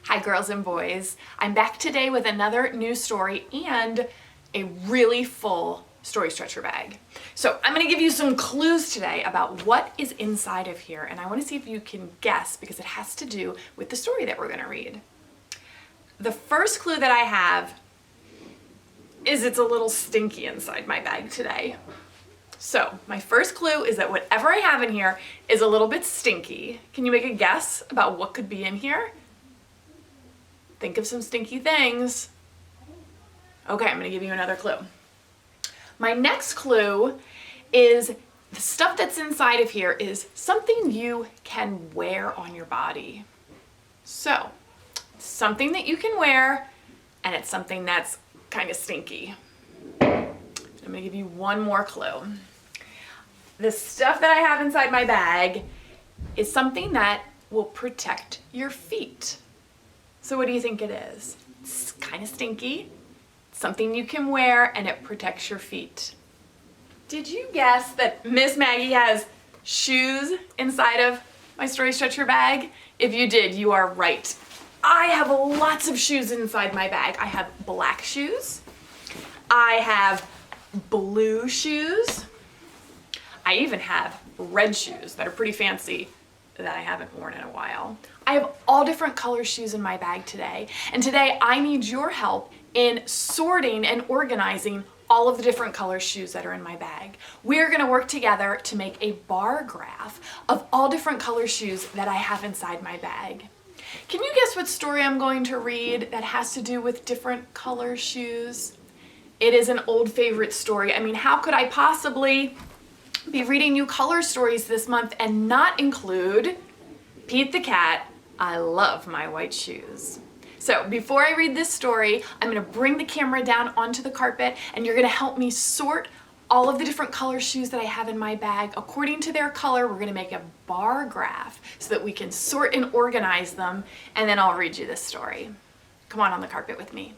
Hi girls and boys. I'm back today with another new story and a really full story stretcher bag. So I'm gonna give you some clues today about what is inside of here, and I wanna see if you can guess because it has to do with the story that we're gonna read. The first clue that I have is it's a little stinky inside my bag today. So my first clue is that whatever I have in here is a little bit stinky. Can you make a guess about what could be in here? Think of some stinky things. Okay, I'm gonna give you another clue. My next clue is the stuff that's inside of here is something you can wear on your body. So, something that you can wear, and it's something that's kind of stinky. I'm gonna give you one more clue. The stuff that I have inside my bag is something that will protect your feet. So what do you think it is? It's kind of stinky, something you can wear, and it protects your feet. Did you guess that Miss Maggie has shoes inside of my story stretcher bag? If you did, you are right. I have lots of shoes inside my bag. I have black shoes. I have blue shoes. I even have red shoes that are pretty fancy that I haven't worn in a while. I have all different color shoes in my bag today, and today I need your help in sorting and organizing all of the different color shoes that are in my bag. We're gonna work together to make a bar graph of all different color shoes that I have inside my bag. Can you guess what story I'm going to read that has to do with different color shoes? It is an old favorite story. I mean, how could I possibly be reading you color stories this month and not include Pete the Cat, I Love My White Shoes. So before I read this story, I'm gonna bring the camera down onto the carpet and you're gonna help me sort all of the different color shoes that I have in my bag. According to their color, we're gonna make a bar graph so that we can sort and organize them, and then I'll read you this story. Come on the carpet with me.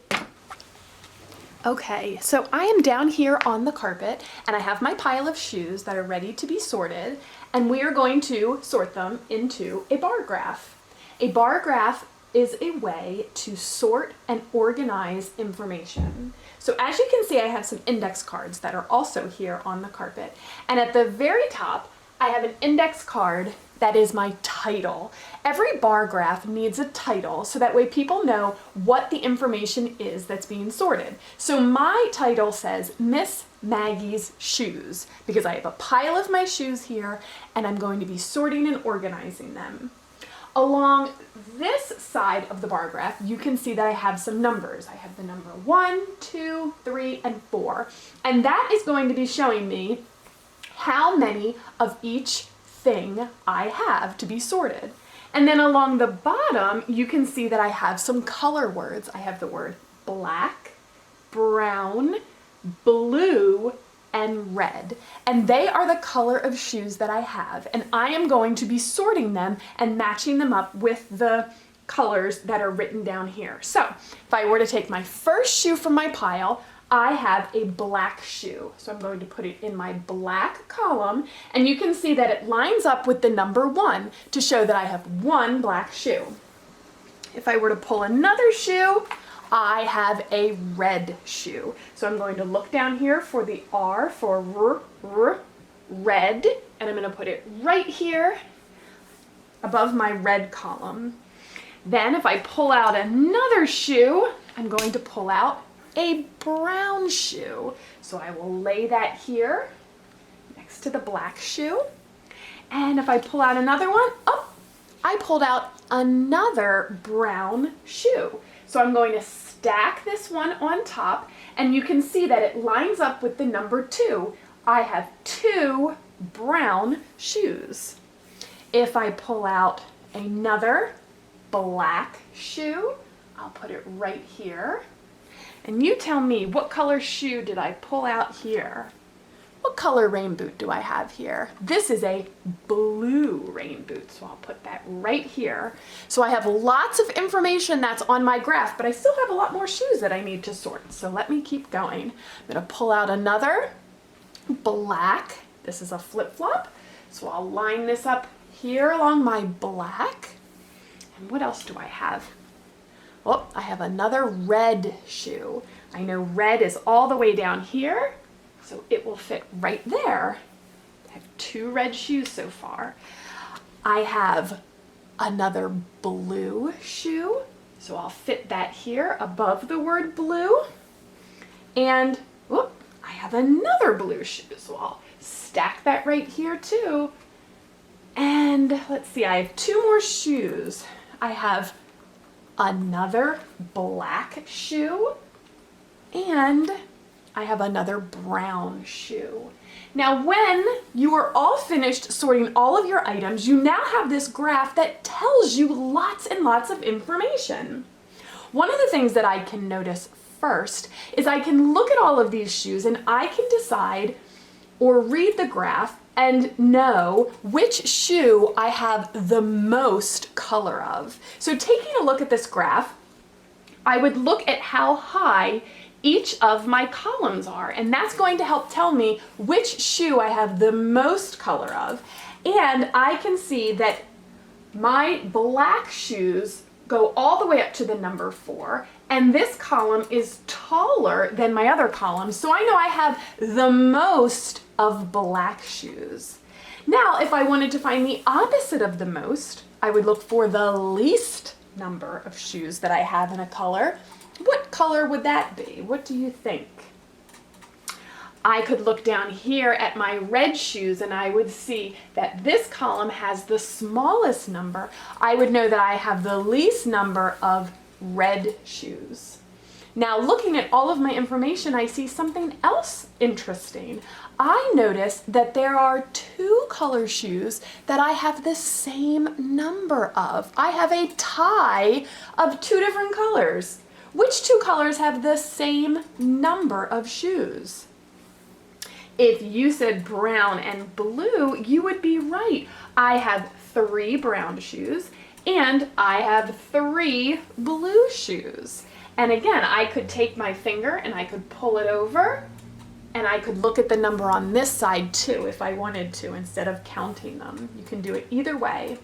Okay, so I am down here on the carpet and I have my pile of shoes that are ready to be sorted, and we are going to sort them into a bar graph. A bar graph is a way to sort and organize information. So as you can see, I have some index cards that are also here on the carpet. And at the very top, I have an index card that is my title. Every bar graph needs a title so that way people know what the information is that's being sorted. So my title says Miss Maggie's Shoes because I have a pile of my shoes here and I'm going to be sorting and organizing them. Along this side of the bar graph, you can see that I have some numbers. I have the number 1, 2, 3, and 4. And that is going to be showing me how many of each thing I have to be sorted. And then along the bottom, you can see that I have some color words. I have the word black, brown, blue, and red. And they are the color of shoes that I have. And I am going to be sorting them and matching them up with the colors that are written down here. So if I were to take my first shoe from my pile, I have a black shoe. So I'm going to put it in my black column, and you can see that it lines up with the number 1 to show that I have one black shoe. If I were to pull another shoe, I have a red shoe. So I'm going to look down here for the R for red, and I'm going to put it right here above my red column. Then if I pull out another shoe, I'm going to pull out a brown shoe. So I will lay that here next to the black shoe. And if I pull out another one, oh, I pulled out another brown shoe. So I'm going to stack this one on top, and you can see that it lines up with the number 2. I have 2 brown shoes. If I pull out another black shoe, I'll put it right here. And you tell me, what color shoe did I pull out here? What color rain boot do I have here? This is a blue rain boot, so I'll put that right here. So I have lots of information that's on my graph, but I still have a lot more shoes that I need to sort. So let me keep going. I'm gonna pull out another black. This is a flip-flop. So I'll line this up here along my black. And what else do I have? Oh, I have another red shoe. I know red is all the way down here, so it will fit right there. I have 2 red shoes so far. I have another blue shoe, so I'll fit that here above the word blue. And whoop, I have another blue shoe, so I'll stack that right here too. And let's see, I have 2 more shoes. I have another black shoe, and I have another brown shoe. Now, when you are all finished sorting all of your items, you now have this graph that tells you lots and lots of information. One of the things that I can notice first is I can look at all of these shoes and I can decide or read the graph and know which shoe I have the most color of. So taking a look at this graph, I would look at how high each of my columns are, and that's going to help tell me which shoe I have the most color of. And I can see that my black shoes go all the way up to the number 4, and this column is taller than my other columns, so I know I have the most of black shoes. Now, if I wanted to find the opposite of the most, I would look for the least number of shoes that I have in a color. What color would that be? What do you think? I could look down here at my red shoes and I would see that this column has the smallest number. I would know that I have the least number of red shoes. Now, looking at all of my information, I see something else interesting. I notice that there are 2 color shoes that I have the same number of. I have a tie of 2 different colors. Which 2 colors have the same number of shoes? If you said brown and blue, you would be right. I have 3 brown shoes and I have 3 blue shoes. And again, I could take my finger and I could pull it over and I could look at the number on this side too if I wanted to, instead of counting them. You can do it either way.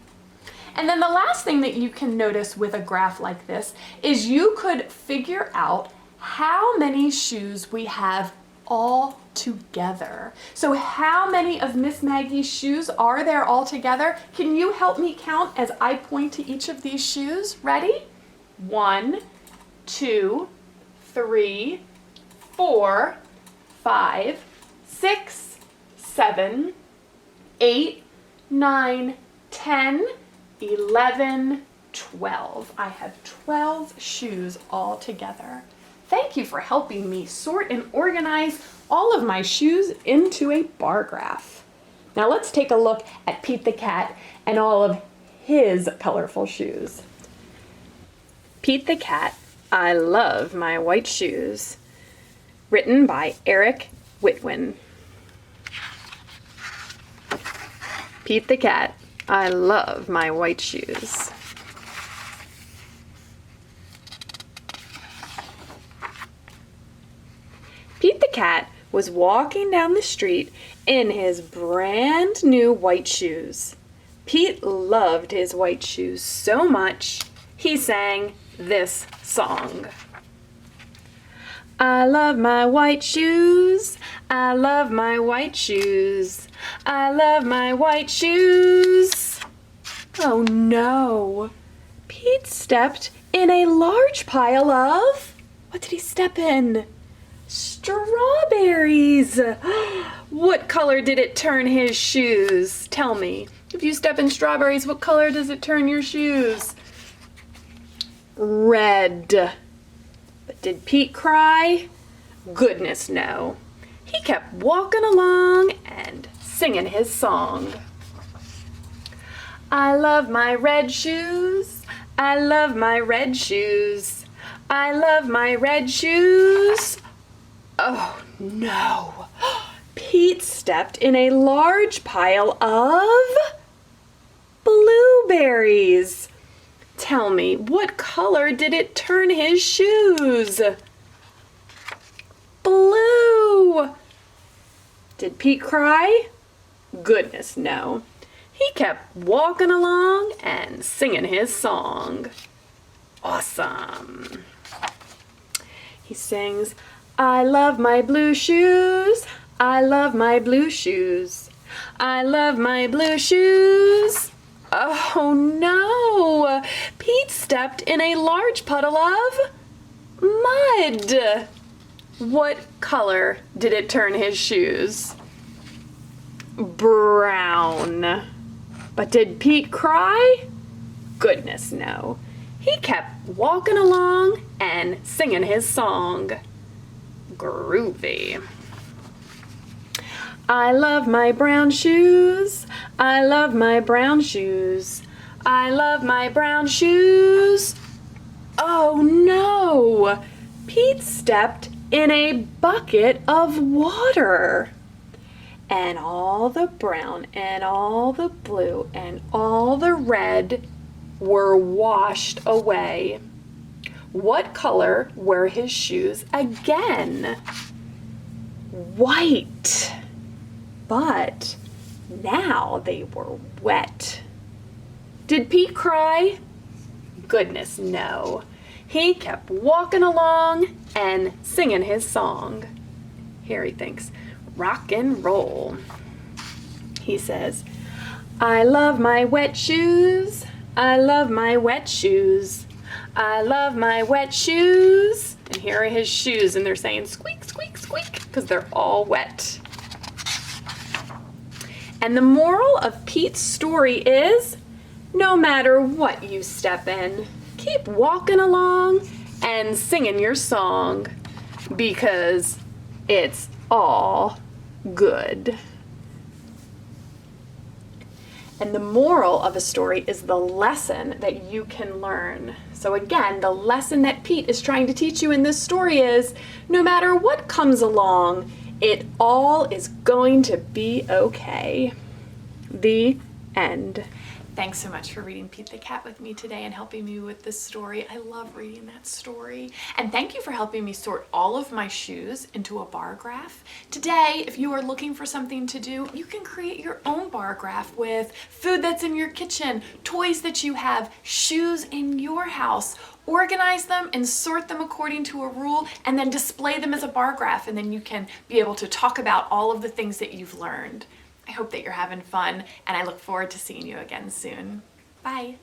And then the last thing that you can notice with a graph like this is you could figure out how many shoes we have all together. So how many of Miss Maggie's shoes are there all together? Can you help me count as I point to each of these shoes? Ready? 1, 2, 3, 4, 5, 6, 7, 8, 9, 10, 11, 12. I have 12 shoes all together. Thank you for helping me sort and organize all of my shoes into a bar graph. Now let's take a look at Pete the cat and all of his colorful shoes. Pete the cat, I love my white shoes. Written by Eric Litwin. Pete the cat, I love my white shoes. Pete the cat was walking down the street in his brand new white shoes. Pete loved his white shoes so much, he sang this song. I love my white shoes, I love my white shoes, I love my white shoes. Oh no, Pete stepped in a large pile of, what did he step in? Strawberries. What color did it turn his shoes? Tell me, if you step in strawberries, what color does it turn your shoes? Red. But did Pete cry? Goodness no. He kept walking along and singing his song. I love my red shoes, I love my red shoes, I love my red shoes. Oh no, Pete stepped in a large pile of blueberries. Tell me, what color did it turn his shoes? Blue. Did Pete cry? Goodness no. He kept walking along and singing his song. Awesome. He sings, I love my blue shoes. I love my blue shoes. I love my blue shoes. Oh no! Pete stepped in a large puddle of mud. What color did it turn his shoes? Brown. But did Pete cry? Goodness no. He kept walking along and singing his song. Groovy. I love my brown shoes. I love my brown shoes. I love my brown shoes. Oh no! Pete stepped in a bucket of water. And all the brown and all the blue and all the red were washed away. What color were his shoes again? White. But now they were wet. Did Pete cry? Goodness no. He kept walking along and singing his song. Here he thinks, rock and roll. He says, I love my wet shoes. I love my wet shoes. I love my wet shoes. And here are his shoes, and they're saying squeak, squeak, squeak, because they're all wet. And the moral of Pete's story is, no matter what you step in, keep walking along and singing your song, because it's all good. And the moral of a story is the lesson that you can learn. So again, the lesson that Pete is trying to teach you in this story is, no matter what comes along, it all is going to be okay. The end. Thanks so much for reading Pete the Cat with me today and helping me with this story. I love reading that story. And thank you for helping me sort all of my shoes into a bar graph. Today, if you are looking for something to do, you can create your own bar graph with food that's in your kitchen, toys that you have, shoes in your house. Organize them and sort them according to a rule, and then display them as a bar graph, and then you can be able to talk about all of the things that you've learned. I hope that you're having fun, and I look forward to seeing you again soon. Bye.